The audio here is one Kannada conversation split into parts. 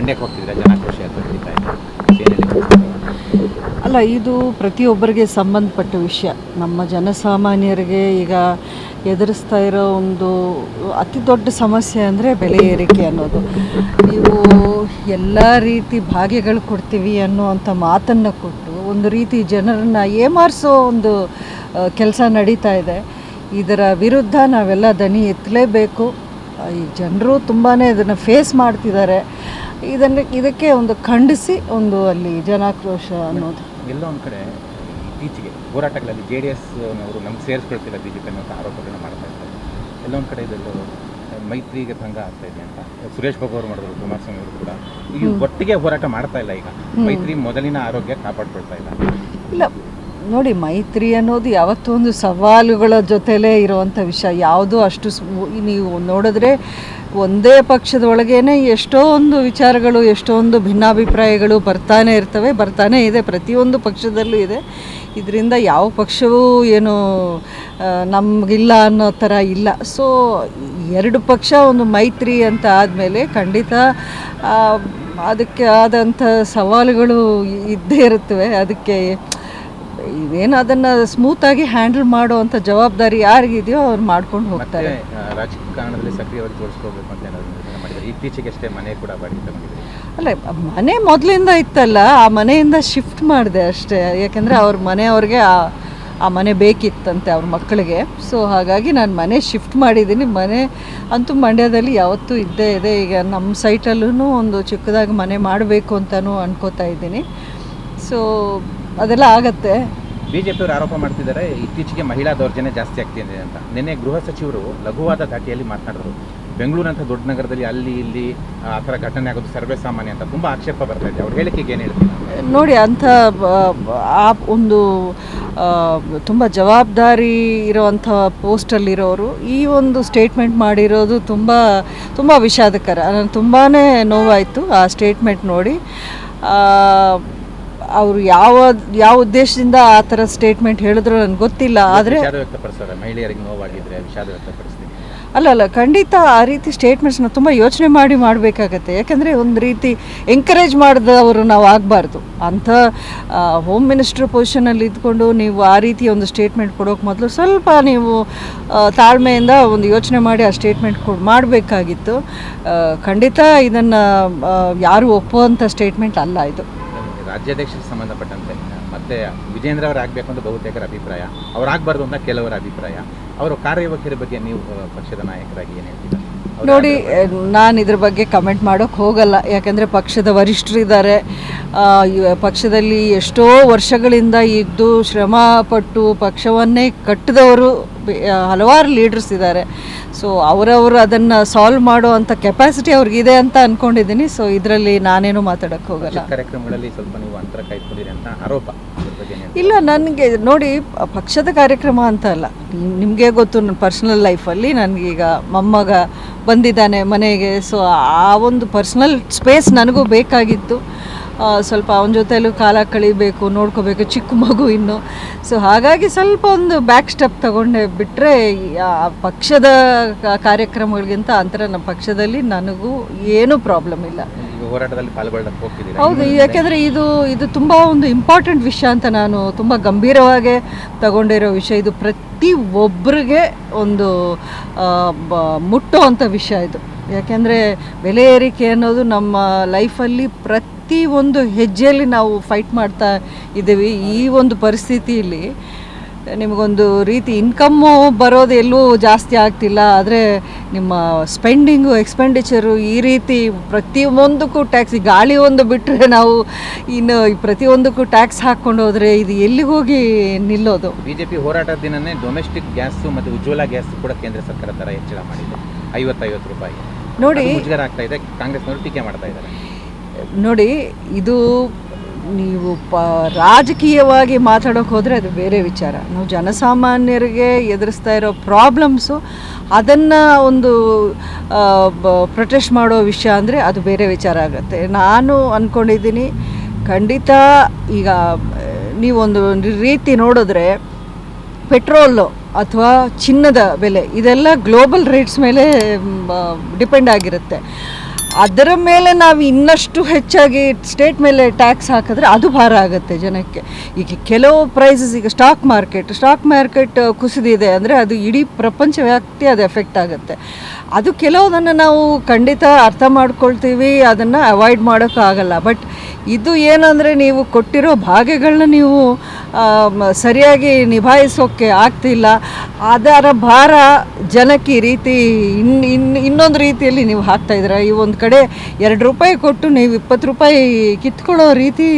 ಮಂಡ್ಯಕ್ಕೆ ಹೋಗ್ತಿದ್ರೆ ಜನಾಕ್ರೋಶ ಯಾತ್ರೆ ನಡೀತಾ ಇದೆ. ಅಲ್ಲ, ಇದು ಪ್ರತಿಯೊಬ್ಬರಿಗೆ ಸಂಬಂಧಪಟ್ಟ ವಿಷಯ. ನಮ್ಮ ಜನಸಾಮಾನ್ಯರಿಗೆ ಈಗ ಎದುರಿಸ್ತಾ ಇರೋ ಒಂದು ಅತಿ ದೊಡ್ಡ ಸಮಸ್ಯೆ ಅಂದರೆ ಬೆಲೆ ಏರಿಕೆ ಅನ್ನೋದು. ನೀವು ಎಲ್ಲ ರೀತಿ ಭಾಗ್ಯಗಳು ಕೊಡ್ತೀವಿ ಅನ್ನೋವಂಥ ಮಾತನ್ನು ಕೊಟ್ಟು ಒಂದು ರೀತಿ ಜನರನ್ನು ಏಮಾರಿಸೋ ಒಂದು ಕೆಲಸ ನಡೀತಾ ಇದೆ. ಇದರ ವಿರುದ್ಧ ನಾವೆಲ್ಲ ದನಿ ಎತ್ತಲೇಬೇಕು. ಈ ಜನರು ತುಂಬಾ ಇದನ್ನು ಫೇಸ್ ಮಾಡ್ತಿದ್ದಾರೆ. ಇದಕ್ಕೆ ಒಂದು ಖಂಡಿಸಿ ಒಂದು ಅಲ್ಲಿ ಜನಾಕ್ರೋಶ ಅನ್ನೋದು. ಎಲ್ಲೋ ಒಂದು ಕಡೆ ಇತ್ತೀಚೆಗೆ ಹೋರಾಟಗಳಲ್ಲಿ JDS ಅವರು ನಮ್ಗೆ ಸೇರಿಸ್ಕೊಳ್ತಿಲ್ಲ BJP ಅನ್ನೋ ಆರೋಪಗಳನ್ನ ಮಾಡ್ತಾ ಇದ್ದಾರೆ. ಎಲ್ಲೊಂದು ಕಡೆ ಇದೆಲ್ಲೋ ಮೈತ್ರಿಗೆ ಭಂಗ ಆಗ್ತಾ ಇದೆ ಅಂತ ಸುರೇಶ್ ಬಾಬು ಅವರು ಮಾಡಿದ್ರು, ಕುಮಾರಸ್ವಾಮಿ ಅವರು ಕೂಡ ಈಗ ಒಟ್ಟಿಗೆ ಹೋರಾಟ ಮಾಡ್ತಾ ಇಲ್ಲ. ಈಗ ಮೈತ್ರಿ ಮೊದಲಿನ ಆರೋಗ್ಯ ಕಾಪಾಡ್ಕೊಳ್ತಾ ಇಲ್ಲ. ನೋಡಿ, ಮೈತ್ರಿ ಅನ್ನೋದು ಯಾವತ್ತೂ ಒಂದು ಸವಾಲುಗಳ ಜೊತೆಲೇ ಇರುವಂಥ ವಿಷಯ. ಯಾವುದೂ ಅಷ್ಟು ನೀವು ನೋಡಿದ್ರೆ ಒಂದೇ ಪಕ್ಷದ ಒಳಗೇನೆ ಎಷ್ಟೊಂದು ವಿಚಾರಗಳು, ಎಷ್ಟೊಂದು ಭಿನ್ನಾಭಿಪ್ರಾಯಗಳು ಬರ್ತಾನೆ ಇದೆ. ಪ್ರತಿಯೊಂದು ಪಕ್ಷದಲ್ಲೂ ಇದೆ. ಇದರಿಂದ ಯಾವ ಪಕ್ಷವೂ ಏನು ನಮಗಿಲ್ಲ ಅನ್ನೋ ಥರ ಇಲ್ಲ. ಸೊ ಎರಡು ಪಕ್ಷ ಒಂದು ಮೈತ್ರಿ ಅಂತ ಆದಮೇಲೆ ಖಂಡಿತ ಅದಕ್ಕೆ ಆದಂಥ ಸವಾಲುಗಳು ಇದ್ದೇ ಇರುತ್ತವೆ. ಅದಕ್ಕೆ ಇದೇನು ಅದನ್ನು ಸ್ಮೂತಾಗಿ ಹ್ಯಾಂಡಲ್ ಮಾಡುವಂಥ ಜವಾಬ್ದಾರಿ ಯಾರಿಗಿದೆಯೋ ಅವ್ರು ಮಾಡ್ಕೊಂಡು ಹೋಗ್ತಾರೆ. ರಾಜಕಾರಣದಲ್ಲಿ ಸಕ್ರಿಯವಾಗಿ ತೋರಿಸ್ಕೋಬೇಕು ಅಂತ ಮಾಡಿದ್ದಾರೆ. ಇತ್ತೀಚೆಗಷ್ಟೇ ಮನೆ ಕೂಡ ಬಾಡಿಗೆ ತಗೊಂಡಿದ್ದಾರೆ. ಅಲ್ಲ, ಮನೆ ಮೊದಲಿಂದ ಇತ್ತಲ್ಲ, ಆ ಮನೆಯಿಂದ ಶಿಫ್ಟ್ ಮಾಡಿದೆ ಅಷ್ಟೇ. ಯಾಕೆಂದರೆ ಅವ್ರ ಮನೆಯವ್ರಿಗೆ ಆ ಮನೆ ಬೇಕಿತ್ತಂತೆ ಅವ್ರ ಮಕ್ಕಳಿಗೆ. ಸೊ ಹಾಗಾಗಿ ನಾನು ಮನೆ ಶಿಫ್ಟ್ ಮಾಡಿದ್ದೀನಿ. ಮನೆ ಅಂತೂ ಮಂಡ್ಯದಲ್ಲಿ ಯಾವತ್ತೂ ಇದ್ದೇ ಇದೆ. ಈಗ ನಮ್ಮ ಸೈಟಲ್ಲೂ ಒಂದು ಚಿಕ್ಕದಾಗಿ ಮನೆ ಮಾಡಬೇಕು ಅಂತಲೂ ಅನ್ಕೋತಾ ಇದ್ದೀನಿ. ಸೊ ಅದೆಲ್ಲ ಆಗತ್ತೆ. BJP ಅವರು ಆರೋಪ ಮಾಡ್ತಿದ್ದಾರೆ ಇತ್ತೀಚೆಗೆ ಮಹಿಳಾ ದೌರ್ಜನ್ಯ ಜಾಸ್ತಿ ಆಗ್ತಿದೆ ಅಂತ. ನಿನ್ನೆ ಗೃಹ ಸಚಿವರು ಲಘುವಾದ ಧಾಟಿಯಲ್ಲಿ ಮಾತನಾಡಿದ್ರು. ಬೆಂಗಳೂರಂಥ ದೊಡ್ಡ ನಗರದಲ್ಲಿ ಅಲ್ಲಿ ಇಲ್ಲಿ ಆ ಥರ ಘಟನೆ ಆಗೋದು ಸರ್ವೇ ಸಾಮಾನ್ಯ ಅಂತ ತುಂಬ ಆಕ್ಷೇಪ ಬರ್ತಾ ಇದೆ. ಅವ್ರ ಹೇಳಿಕೆಗೆ ಏನು ಹೇಳ್ತೀವಿ? ನೋಡಿ, ಅಂಥ ಆ ಒಂದು ತುಂಬ ಜವಾಬ್ದಾರಿ ಇರೋವಂಥ ಪೋಸ್ಟಲ್ಲಿರೋರು ಈ ಒಂದು ಸ್ಟೇಟ್ಮೆಂಟ್ ಮಾಡಿರೋದು ತುಂಬ ವಿಷಾದಕರ. ನನಗೆ ತುಂಬಾ ನೋವಾಯಿತು ಆ ಸ್ಟೇಟ್ಮೆಂಟ್ ನೋಡಿ. ಅವರು ಯಾವ ಉದ್ದೇಶದಿಂದ ಆ ಥರ ಸ್ಟೇಟ್ಮೆಂಟ್ ಹೇಳಿದ್ರು ನನಗೆ ಗೊತ್ತಿಲ್ಲ. ಆದರೆ ಮಹಿಳೆಯರಿಗೆ ನೋವಾಗಿದ್ರೆ ವಿಷಾದ ವ್ಯಕ್ತಪಡಿಸ್ತೀನಿ. ಅಲ್ಲ, ಖಂಡಿತ ಆ ರೀತಿ ಸ್ಟೇಟ್ಮೆಂಟ್ಸ್ನ ತುಂಬ ಯೋಚನೆ ಮಾಡಬೇಕಾಗತ್ತೆ. ಯಾಕಂದರೆ ಒಂದು ರೀತಿ ಎಂಕರೇಜ್ ಮಾಡಿದವರು ನಾವು ಆಗಬಾರ್ದು. ಅಂಥ ಹೋಮ್ ಮಿನಿಸ್ಟ್ರ್ ಪೊಸಿಷನಲ್ಲಿ ಇದ್ಕೊಂಡು ನೀವು ಆ ರೀತಿ ಒಂದು ಸ್ಟೇಟ್ಮೆಂಟ್ ಕೊಡೋಕೆ ಮೊದಲು ಸ್ವಲ್ಪ ನೀವು ತಾಳ್ಮೆಯಿಂದ ಒಂದು ಯೋಚನೆ ಮಾಡಿ ಆ ಸ್ಟೇಟ್ಮೆಂಟ್ ಮಾಡಬೇಕಾಗಿತ್ತು. ಖಂಡಿತ ಇದನ್ನು ಯಾರು ಒಪ್ಪುವಂಥ ಸ್ಟೇಟ್ಮೆಂಟ್ ಅಲ್ಲ ಇದು. ರಾಜ್ಯಾಧ್ಯಕ್ಷರಿಗೆ ಸಂಬಂಧಪಟ್ಟಂತೆ ಮತ್ತೆ ವಿಜೇಂದ್ರ ಅವರು ಆಗಬೇಕು ಅಂತ ಬಹುತೇಕರ ಅಭಿಪ್ರಾಯ, ಅವ್ರು ಆಗಬಾರ್ದು ಅಂತ ಕೆಲವರ ಅಭಿಪ್ರಾಯ. ಅವರು ಕಾರ್ಯವೈಖರಿ ಬಗ್ಗೆ ನೀವು ಪಕ್ಷದ ನಾಯಕರಾಗಿ ಏನು ಹೇಳ್ತೀರಾ? ನೋಡಿ, ನಾನು ಇದ್ರ ಬಗ್ಗೆ ಕಮೆಂಟ್ ಮಾಡೋಕ್ಕೆ ಹೋಗಲ್ಲ. ಯಾಕೆಂದರೆ ಪಕ್ಷದ ವರಿಷ್ಠರಿದ್ದಾರೆ. ಪಕ್ಷದಲ್ಲಿ ಎಷ್ಟೋ ವರ್ಷಗಳಿಂದ ಇದ್ದು ಶ್ರಮಪಟ್ಟು ಪಕ್ಷವನ್ನೇ ಕಟ್ಟಿದವರು ಹಲವಾರು ಲೀಡರ್ಸ್ ಇದ್ದಾರೆ. ಸೊ ಅವರವರು ಅದನ್ನು ಸಾಲ್ವ್ ಮಾಡೋ ಅಂಥ ಕೆಪಾಸಿಟಿ ಅವ್ರಿಗಿದೆ ಅಂತ ಅಂದ್ಕೊಂಡಿದ್ದೀನಿ. ಸೊ ಇದರಲ್ಲಿ ನಾನೇನು ಮಾತಾಡೋಕ್ಕೆ ಹೋಗಲ್ಲ. ಕಾರ್ಯಕ್ರಮಗಳಲ್ಲಿ ಸ್ವಲ್ಪ ನೀವು ಅಂತರ ಕಾಯ್ದುಕೊಂಡಿರಿ ಅಂತ ಆರೋಪ. ಇಲ್ಲ, ನನಗೆ ನೋಡಿ, ಪಕ್ಷದ ಕಾರ್ಯಕ್ರಮ ಅಂತ ಅಲ್ಲ. ನಿಮಗೆ ಗೊತ್ತು, ನನ್ನ ಪರ್ಸ್ನಲ್ ಲೈಫಲ್ಲಿ ನನಗೀಗ ಮೊಮ್ಮಗ ಬಂದಿದ್ದಾನೆ ಮನೆಗೆ. ಸೊ ಆ ಒಂದು ಪರ್ಸ್ನಲ್ ಸ್ಪೇಸ್ ನನಗೂ ಬೇಕಾಗಿತ್ತು. ಸ್ವಲ್ಪ ಅವನ ಜೊತೆಲೂ ಕಾಲ ಕಳಿಬೇಕು, ನೋಡ್ಕೋಬೇಕು, ಚಿಕ್ಕ ಮಗು ಇನ್ನು. ಸೊ ಹಾಗಾಗಿ ಸ್ವಲ್ಪ ಒಂದು ಬ್ಯಾಕ್ ಸ್ಟೆಪ್ ತಗೊಂಡೆ. ಬಿಟ್ಟರೆ ಪಕ್ಷದ ಕಾರ್ಯಕ್ರಮಗಳಿಗಿಂತ ಅಂತರ ನಮ್ಮ ಪಕ್ಷದಲ್ಲಿ ನನಗೂ ಏನೂ ಪ್ರಾಬ್ಲಮ್ ಇಲ್ಲ. ಹೋರಾಟದಲ್ಲಿ ಪಾಲ್ಗೊಳ್ಳಕ್ಕೆ ಹೋಗ್ತಿದ್ದೀರಾ? ಹೌದು, ಯಾಕೆಂದರೆ ಇದು ತುಂಬ ಒಂದು ಇಂಪಾರ್ಟೆಂಟ್ ವಿಷಯ ಅಂತ ನಾನು ತುಂಬ ಗಂಭೀರವಾಗಿ ತಗೊಂಡಿರೋ ವಿಷಯ. ಇದು ಪ್ರತಿ ಒಬ್ಬರಿಗೆ ಒಂದು ಮುಟ್ಟುವಂಥ ವಿಷಯ ಇದು. ಯಾಕೆಂದರೆ ಬೆಲೆ ಏರಿಕೆ ಅನ್ನೋದು ನಮ್ಮ ಲೈಫಲ್ಲಿ ಪ್ರತಿ ಒಂದು ಹೆಜ್ಜೆಯಲ್ಲಿ ನಾವು ಫೈಟ್ ಮಾಡ್ತಾ ಇದ್ದೀವಿ. ಈ ಒಂದು ಪರಿಸ್ಥಿತಿಯಲ್ಲಿ ನಿಮಗೊಂದು ರೀತಿ ಇನ್ಕಮ್ಮು ಬರೋದು ಎಲ್ಲೂ ಜಾಸ್ತಿ ಆಗ್ತಿಲ್ಲ. ಆದರೆ ನಿಮ್ಮ ಸ್ಪೆಂಡಿಂಗು, ಎಕ್ಸ್ಪೆಂಡಿಚರು ಈ ರೀತಿ ಪ್ರತಿಯೊಂದಕ್ಕೂ ಟ್ಯಾಕ್ಸ್. ಗಾಳಿ ಒಂದು ಬಿಟ್ಟರೆ ನಾವು ಇನ್ನು ಪ್ರತಿಯೊಂದಕ್ಕೂ ಟ್ಯಾಕ್ಸ್ ಹಾಕ್ಕೊಂಡು ಹೋದರೆ ಇದು ಎಲ್ಲಿಗೆ ಹೋಗಿ ನಿಲ್ಲೋದು? BJP ಹೋರಾಟದ ದಿನನೇ ಡೊಮೆಸ್ಟಿಕ್ ಗ್ಯಾಸು ಮತ್ತು ಉಜ್ವಲ ಗ್ಯಾಸ್ ಕೂಡ ಕೇಂದ್ರ ಸರ್ಕಾರ ದರ ಹೆಚ್ಚಳ ಮಾಡಿದೆ 50 ರೂಪಾಯಿ. ನೋಡಿ, ಮುಜುಗರ ಆಗ್ತಾ ಇದೆ. ಕಾಂಗ್ರೆಸ್ನವರು ಟೀಕೆ ಮಾಡ್ತಾ ಇದ್ದಾರೆ. ನೋಡಿ, ಇದು ನೀವು ರಾಜಕೀಯವಾಗಿ ಮಾತಾಡೋಕೆ ಹೋದರೆ ಅದು ಬೇರೆ ವಿಚಾರ. ನಾವು ಜನಸಾಮಾನ್ಯರಿಗೆ ಎದುರಿಸ್ತಾ ಇರೋ ಪ್ರಾಬ್ಲಮ್ಸು ಅದನ್ನು ಒಂದು ಪ್ರೊಟೆಸ್ಟ್ ಮಾಡೋ ವಿಷಯ ಅಂದರೆ ಅದು ಬೇರೆ ವಿಚಾರ ಆಗುತ್ತೆ. ನಾನು ಅಂದ್ಕೊಂಡಿದ್ದೀನಿ ಖಂಡಿತ. ಈಗ ನೀವೊಂದು ರೀತಿ ನೋಡಿದ್ರೆ ಪೆಟ್ರೋಲು ಅಥವಾ ಚಿನ್ನದ ಬೆಲೆ ಇದೆಲ್ಲ ಗ್ಲೋಬಲ್ ರೇಟ್ಸ್ ಮೇಲೆ ಡಿಪೆಂಡ್ ಆಗಿರುತ್ತೆ. ಅದರ ಮೇಲೆ ನಾವು ಇನ್ನಷ್ಟು ಹೆಚ್ಚಾಗಿ ಸ್ಟೇಟ್ ಮೇಲೆ ಟ್ಯಾಕ್ಸ್ ಹಾಕಿದ್ರೆ ಅದು ಭಾರ ಆಗುತ್ತೆ ಜನಕ್ಕೆ. ಈಗ ಕೆಲವು ಪ್ರೈಸಸ್, ಈಗ ಸ್ಟಾಕ್ ಮಾರ್ಕೆಟ್ ಕುಸಿದಿದೆ ಅಂದರೆ ಅದು ಇಡೀ ಪ್ರಪಂಚವ್ಯಾಪ್ತಿ ಅದು ಎಫೆಕ್ಟ್ ಆಗುತ್ತೆ. ಅದು ಕೆಲವುದನ್ನು ನಾವು ಖಂಡಿತ ಅರ್ಥ ಮಾಡ್ಕೊಳ್ತೀವಿ, ಅದನ್ನು ಅವಾಯ್ಡ್ ಮಾಡೋಕ್ಕಾಗಲ್ಲ. ಬಟ್ ಇದು ಏನಂದರೆ ನೀವು ಕೊಟ್ಟಿರೋ ಭಾಗ್ಯಗಳನ್ನ ನೀವು ಸರಿಯಾಗಿ ನಿಭಾಯಿಸೋಕ್ಕೆ ಆಗ್ತಿಲ್ಲ, ಅದರ ಭಾರ ಜನಕ್ಕೆ ಈ ರೀತಿ ಇನ್ನೊಂದು ರೀತಿಯಲ್ಲಿ ನೀವು ಹಾಕ್ತಾಯಿದ್ದೀರ. ಈ ಒಂದು ಕಡೆ 2 ರೂಪಾಯಿ ಕೊಟ್ಟು ನೀವು 20 ರೂಪಾಯಿ ಕಿತ್ಕೊಳ್ಳೋ ರೀತಿ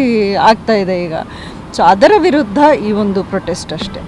ಆಗ್ತಾಯಿದೆ ಈಗ. ಸೊ ಅದರ ವಿರುದ್ಧ ಈ ಒಂದು ಪ್ರೊಟೆಸ್ಟ್ ಅಷ್ಟೇ.